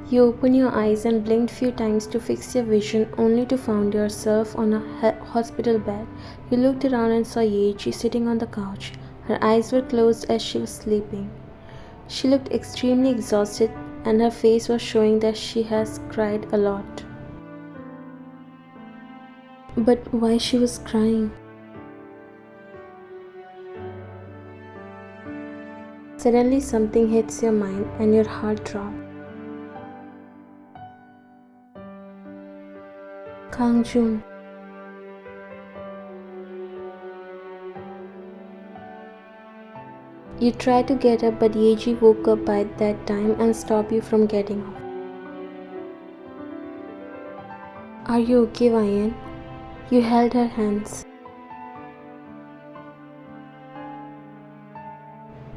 You opened your eyes and blinked few times to fix your vision only to find yourself on a hospital bed. You looked around and saw Yeji sitting on the couch. Her eyes were closed as she was sleeping. She looked extremely exhausted and her face was showing that she has cried a lot. But why she was crying? Suddenly something hits your mind and your heart drops. Kang Jun. You tried to get up but Yeji woke up by that time and stopped you from getting up. Are you okay, Vayan? You held her hands.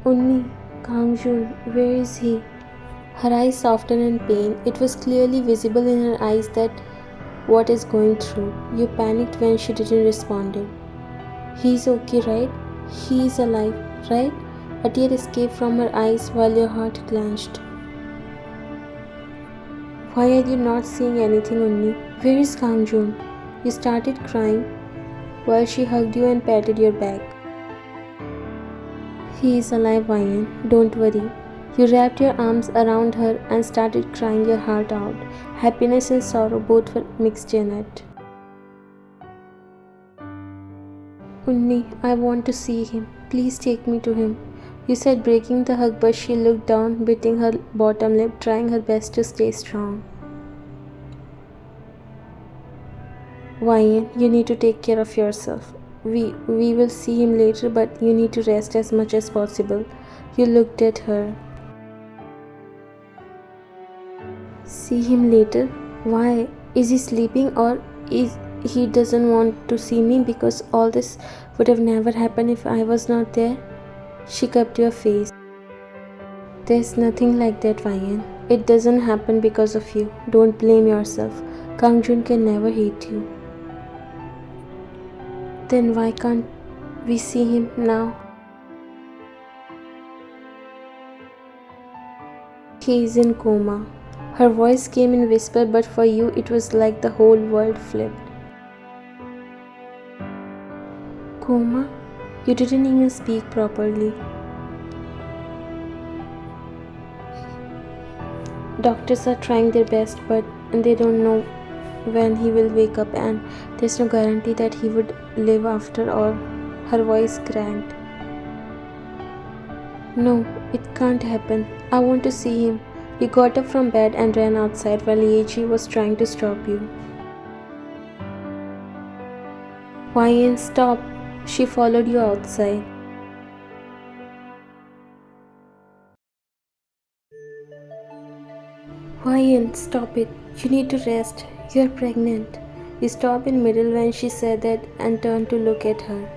Unni, Kang Jun, where is he? Her eyes softened in pain. It was clearly visible in her eyes that what is going through. You panicked when she didn't respond. He's okay, right? He is alive, right? A tear escaped from her eyes while your heart clenched. Why are you not seeing anything, Unni? Where is Kang Jun? You started crying while she hugged you and patted your back. He is alive, Vayan. Don't worry. You wrapped your arms around her and started crying your heart out. Happiness and sorrow both were mixed in it. Unni, I want to see him. Please take me to him. You said, breaking the hug, but she looked down, biting her bottom lip, trying her best to stay strong. Vayan, you need to take care of yourself. We will see him later, but you need to rest as much as possible. You looked at her. See him later? Why? Is he sleeping or is he doesn't want to see me because all this would have never happened if I was not there? She cupped your face. There's nothing like that, Vayan. It doesn't happen because of you. Don't blame yourself. Kang Jun can never hate you. Then why can't we see him now? He is in coma. Her voice came in whisper, but for you it was like the whole world flipped. Coma? You didn't even speak properly. Doctors are trying their best, but they don't know when he will wake up, and there's no guarantee that he would live after all. Her voice cracked. No, it can't happen. I want to see him. You got up from bed and ran outside while Yeji was trying to stop you. Vayan, stop. She followed you outside. Vayan, stop it. You need to rest. You're pregnant. You stopped in middle when she said that and turned to look at her.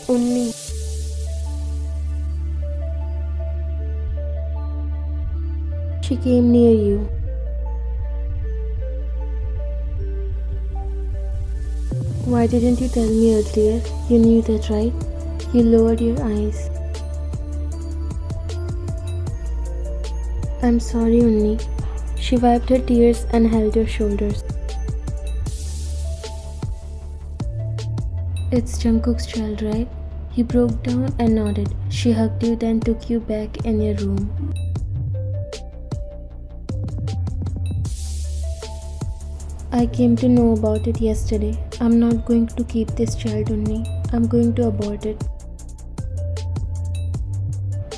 Unni. She came near you. Why didn't you tell me earlier? You knew that, right? You lowered your eyes. I'm sorry, Unni. She wiped her tears and held your shoulders. It's Jungkook's child, right? You broke down and nodded. She hugged you, then took you back in your room. I came to know about it yesterday. I'm not going to keep this child, Unni. I'm going to abort it.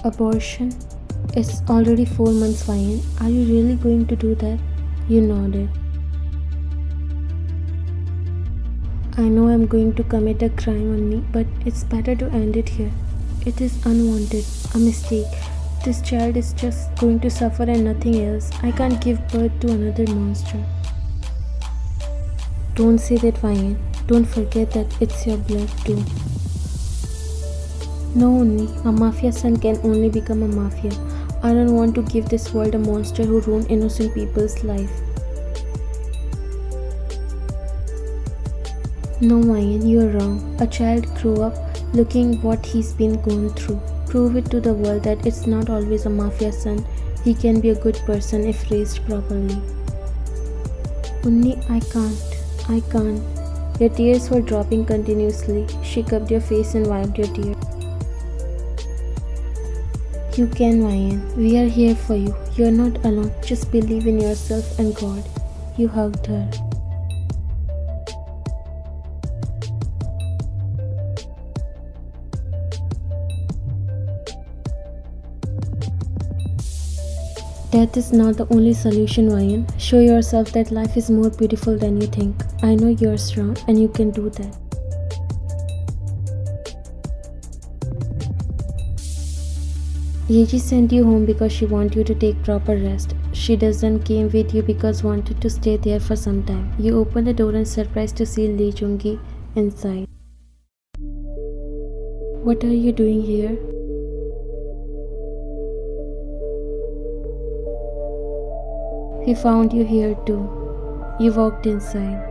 Abortion? It's already 4 months, Vayan. Are you really going to do that? You nodded. I know I'm going to commit a crime on me, but it's better to end it here. It is unwanted, a mistake. This child is just going to suffer and nothing else. I can't give birth to another monster. Don't say that, Vayan. Don't forget that it's your blood too. No, Unni. A mafia son can only become a mafia. I don't want to give this world a monster who ruined innocent people's life. No, Vayan, you are wrong. A child grew up looking what he's been going through. Prove it to the world that it's not always a mafia son He can be a good person if raised properly. Only I can't. Your tears were dropping continuously. She cupped your face and wiped your tears. You can, Ryan. We are here for you. You are not alone. Just believe in yourself and God. You hugged her. Death is not the only solution, Ryan. Show yourself that life is more beautiful than you think. I know you are strong and you can do that. Yeji sent you home because she wanted you to take proper rest. She doesn't came with you because wanted to stay there for some time. You opened the door and surprised to see Lee Jungi inside. What are you doing here? He found you here too. You walked inside.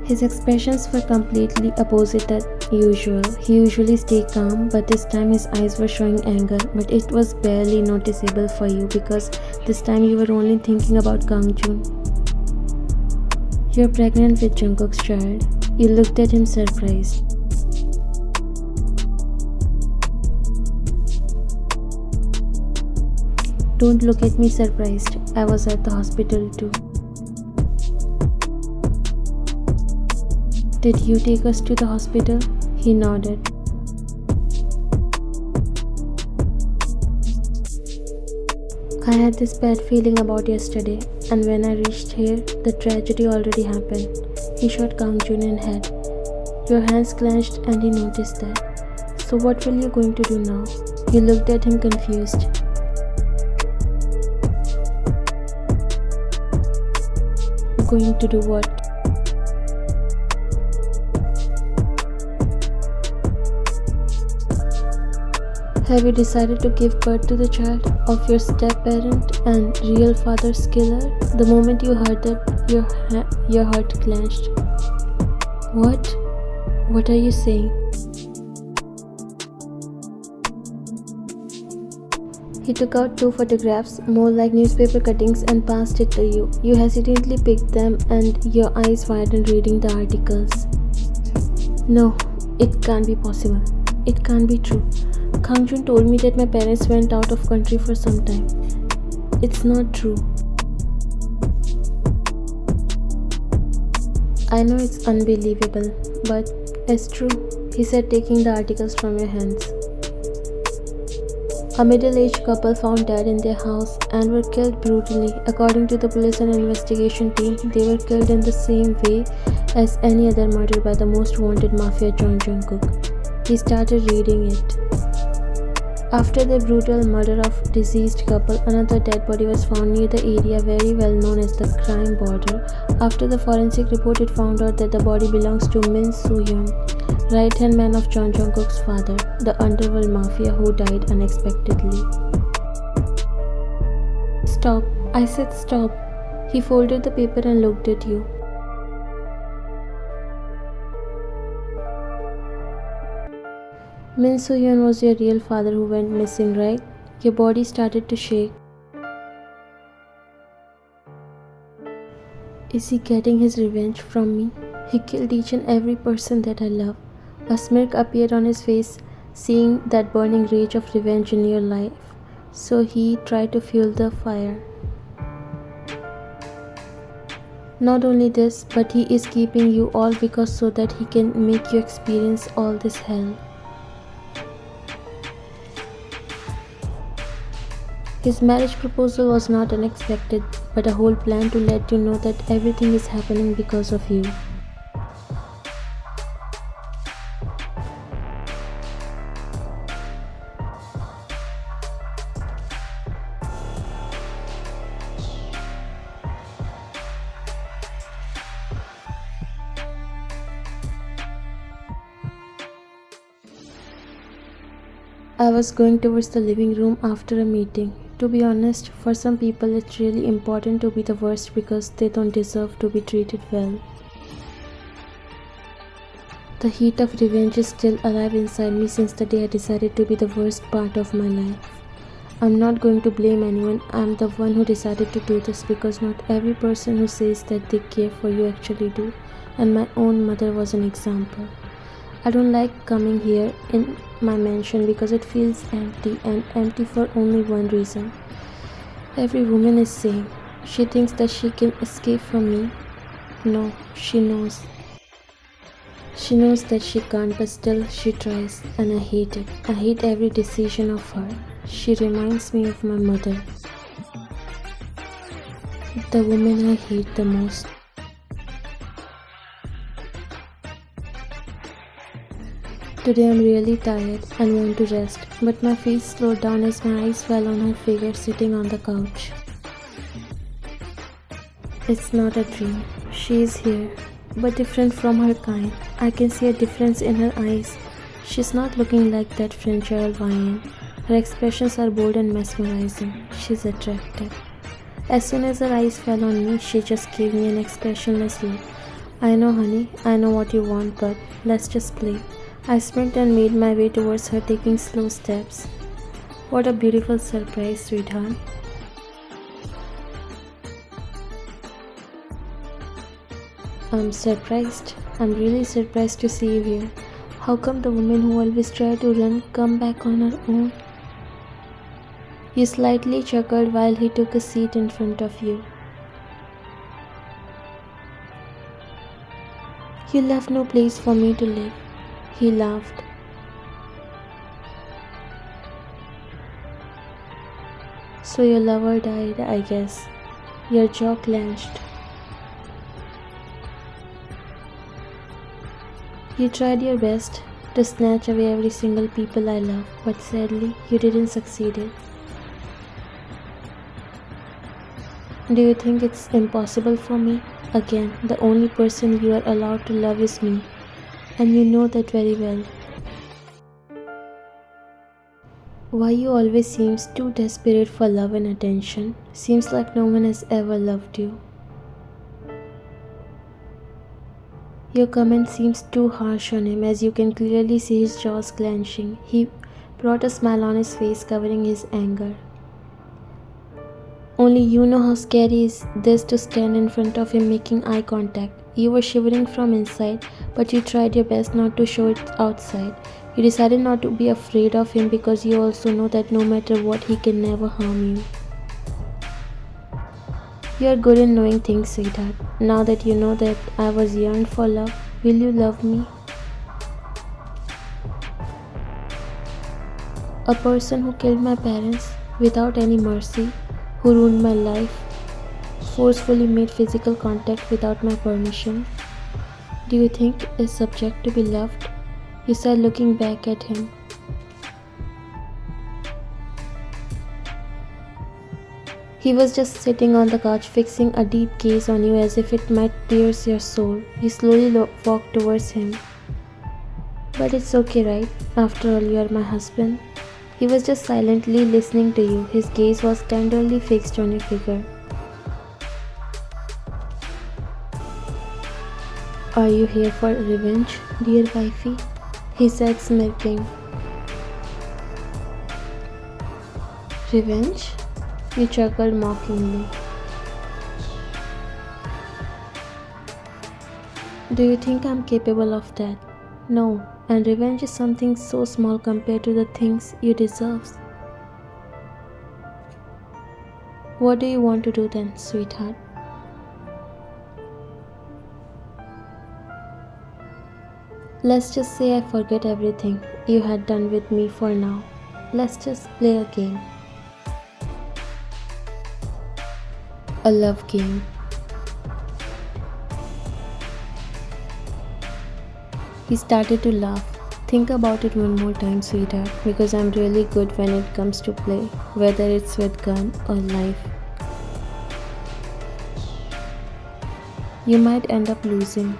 His expressions were completely opposite than usual. He usually stays calm, but this time his eyes were showing anger, but it was barely noticeable for you because this time you were only thinking about Kangjun. You're pregnant with Jungkook's child. You looked at him surprised. Don't look at me surprised. I was at the hospital too. Did you take us to the hospital? He nodded. I had this bad feeling about yesterday, and when I reached here, the tragedy already happened. He shot Kangjun in head. Your hands clenched and he noticed that. So what will you going to do now? You looked at him confused. Going to do what? Have you decided to give birth to the child of your step-parent and real father's killer? The moment you heard that, your heart clenched. What? What are you saying? He took out 2 photographs, more like newspaper cuttings, and passed it to you. You hesitantly picked them and your eyes widened reading the articles. No, it can't be possible. It can't be true. Kangjun told me that my parents went out of country for some time. It's not true. I know it's unbelievable, but it's true, he said, taking the articles from your hands. A middle-aged couple found dead in their house and were killed brutally. According to the police and investigation team, they were killed in the same way as any other murder by the most wanted mafia John Jungkook. He started reading it. After the brutal murder of deceased couple, another dead body was found near the area very well known as the crime border. After the forensic report, it found out that the body belongs to Min Soo-hyun, right-hand man of John Jungkook's father, the underworld mafia who died unexpectedly. Stop. I said stop. He folded the paper and looked at you. Min Soo-hyun was your real father who went missing, right? Your body started to shake. Is he getting his revenge from me? He killed each and every person that I love. A smirk appeared on his face, seeing that burning rage of revenge in your life. So he tried to fuel the fire. Not only this, but he is keeping you all because so that he can make you experience all this hell. His marriage proposal was not unexpected, but a whole plan to let you know that everything is happening because of you. I was going towards the living room after a meeting. To be honest, for some people it's really important to be the worst because they don't deserve to be treated well. The heat of revenge is still alive inside me since the day I decided to be the worst part of my life. I'm not going to blame anyone. I'm the one who decided to do this because not every person who says that they care for you actually do, and my own mother was an example. I don't like coming here in my mansion because it feels empty, and empty for only one reason. Every woman is saying she thinks that she can escape from me. No, she knows. She knows that she can't, but still she tries, and I hate it. I hate every decision of her. She reminds me of my mother, the woman I hate the most. Today I'm really tired and want to rest, but my face slowed down as my eyes fell on her figure sitting on the couch. It's not a dream. She is here, but different from her kind. I can see a difference in her eyes. She's not looking like that fragile vine. Her expressions are bold and mesmerizing. She's attractive. As soon as her eyes fell on me, she just gave me an expressionless look. I know, honey, I know what you want, but let's just play. I sprinted and made my way towards her, taking slow steps. What a beautiful surprise, sweetheart. I'm surprised. I'm really surprised to see you here. How come the woman who always tried to run come back on her own? He slightly chuckled while he took a seat in front of you. You left no place for me to live. He laughed. So your lover died, I guess. Your jaw clenched. You tried your best to snatch away every single people I love, but sadly, you didn't succeed. Do you think it's impossible for me? Again, the only person you are allowed to love is me, and you know that very well. Why you always seems too desperate for love and attention? Seems like no one has ever loved you. Your comment seems too harsh on him, as you can clearly see his jaws clenching. He brought a smile on his face, covering his anger. Only you know how scary is this to stand in front of him making eye contact. You were shivering from inside, but you tried your best not to show it outside. You decided not to be afraid of him because you also know that no matter what, he can never harm you. You are good in knowing things, sweetheart. Now that you know that I was yearned for love, will you love me? A person who killed my parents without any mercy, who ruined my life, forcefully made physical contact without my permission. Do you think is subject to be loved? You said, looking back at him. He was just sitting on the couch, fixing a deep gaze on you as if it might pierce your soul. You slowly walked towards him. But it's okay, right? After all, you are my husband. He was just silently listening to you. His gaze was tenderly fixed on your figure. Are you here for revenge, dear wifey? He said, smirking. Revenge? You chuckled mockingly. Do you think I'm capable of that? No, and revenge is something so small compared to the things you deserve. What do you want to do then, sweetheart? Let's just say I forget everything you had done with me for now. Let's just play a game. A love game. He started to laugh. Think about it one more time, sweetheart, because I'm really good when it comes to play, whether it's with gun or life. You might end up losing.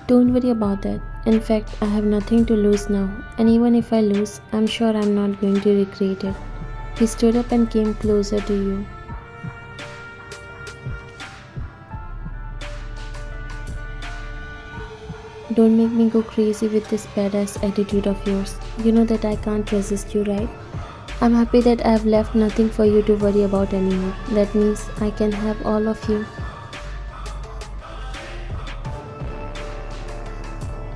Don't worry about that. In fact, I have nothing to lose now, and even if I lose, I'm sure I'm not going to regret it. He stood up and came closer to you. Don't make me go crazy with this badass attitude of yours. You know that I can't resist you, right? I'm happy that I've left nothing for you to worry about anymore. That means I can have all of you.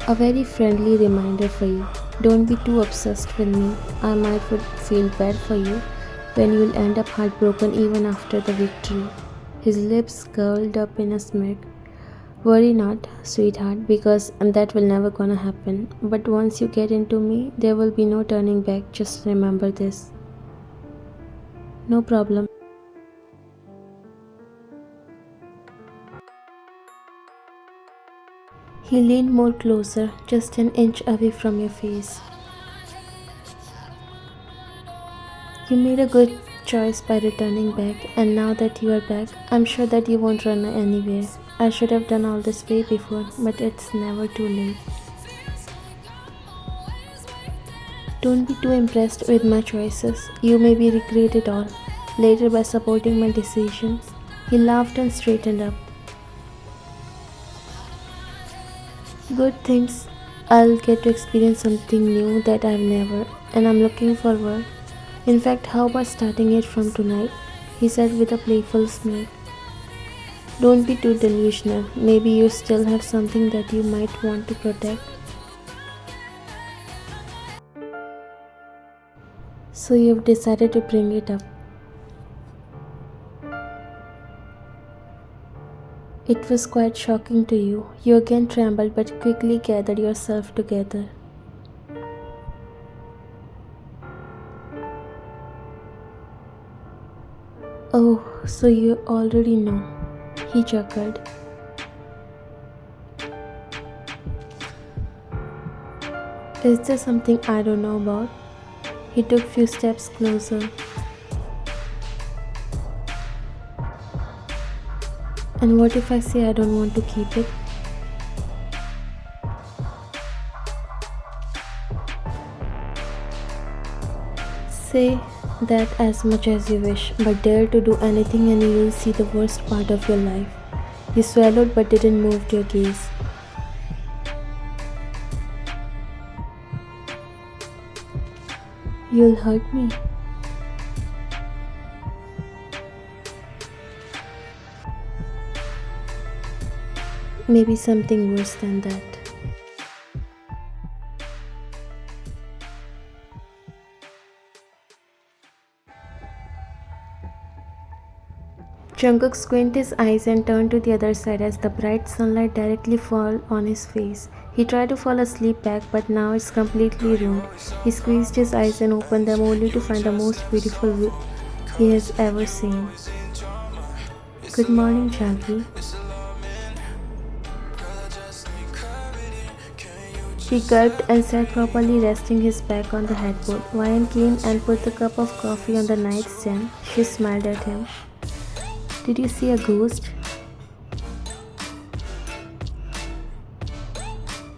A very friendly reminder for you. Don't be too obsessed with me. I might would feel bad for you when you'll end up heartbroken even after the victory. His lips curled up in a smirk. Worry not, sweetheart, because that will never gonna happen. But once you get into me, there will be no turning back. Just remember this. No problem. He leaned more closer, just an inch away from your face. You made a good choice by returning back, and now that you are back, I'm sure that you won't run anywhere. I should have done all this way before, but it's never too late. Don't be too impressed with my choices. You maybe regret it all later by supporting my decisions. He laughed and straightened up. Good things. I'll get to experience something new that I've never, and I'm looking forward. In fact, how about starting it from tonight? He said with a playful smirk. Don't be too delusional. Maybe you still have something that you might want to protect. So you've decided to bring it up. It was quite shocking to you. You again trembled but quickly gathered yourself together. Oh, so you already know. He chuckled. Is there something I don't know about? He took few steps closer. And what if I say I don't want to keep it? Say that as much as you wish, but dare to do anything and you'll see the worst part of your life. You swallowed but didn't move your gaze. You'll hurt me. Maybe something worse than that. Jungkook squinted his eyes and turned to the other side as the bright sunlight directly fell on his face. He tried to fall asleep back, but now it's completely ruined. He squeezed his eyes and opened them only to find the most beautiful view he has ever seen. Good morning, Jackie. He gulped and sat properly, resting his back on the headboard. Ryan came and put the cup of coffee on the nightstand. She smiled at him. Did you see a ghost?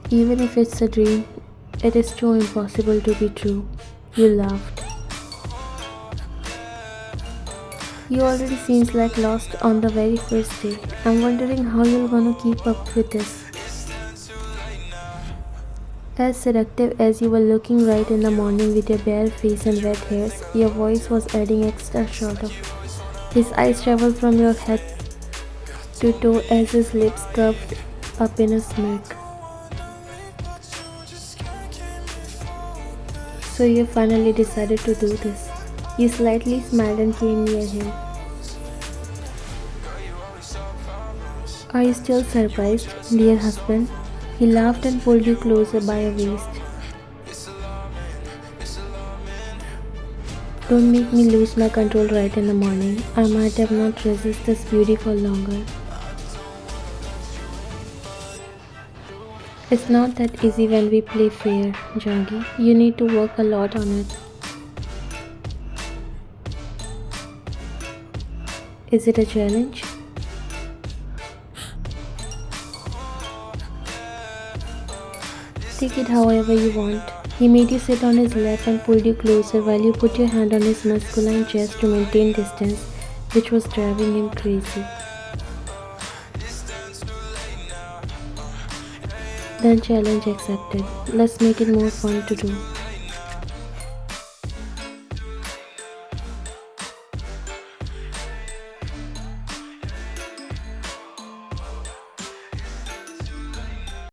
Even if it's a dream, it is too impossible to be true. You laughed. You already seems like lost on the very first day. I'm wondering how you're gonna keep up with this. As seductive as you were looking right in the morning with your bare face and wet hairs, your voice was adding extra short of. His eyes traveled from your head to toe as his lips curved up in a smirk. So you finally decided to do this. You slightly smiled and came near him. Are you still surprised, dear husband? He laughed and pulled you closer by your waist. Don't make me lose my control right in the morning. I might have not resisted this beauty for longer. It's not that easy when we play fair, Jaggi. You need to work a lot on it. Is it a challenge? Take it however you want. He made you sit on his lap and pulled you closer while you put your hand on his masculine chest to maintain distance, which was driving him crazy. Then challenge accepted. Let's make it more fun to do.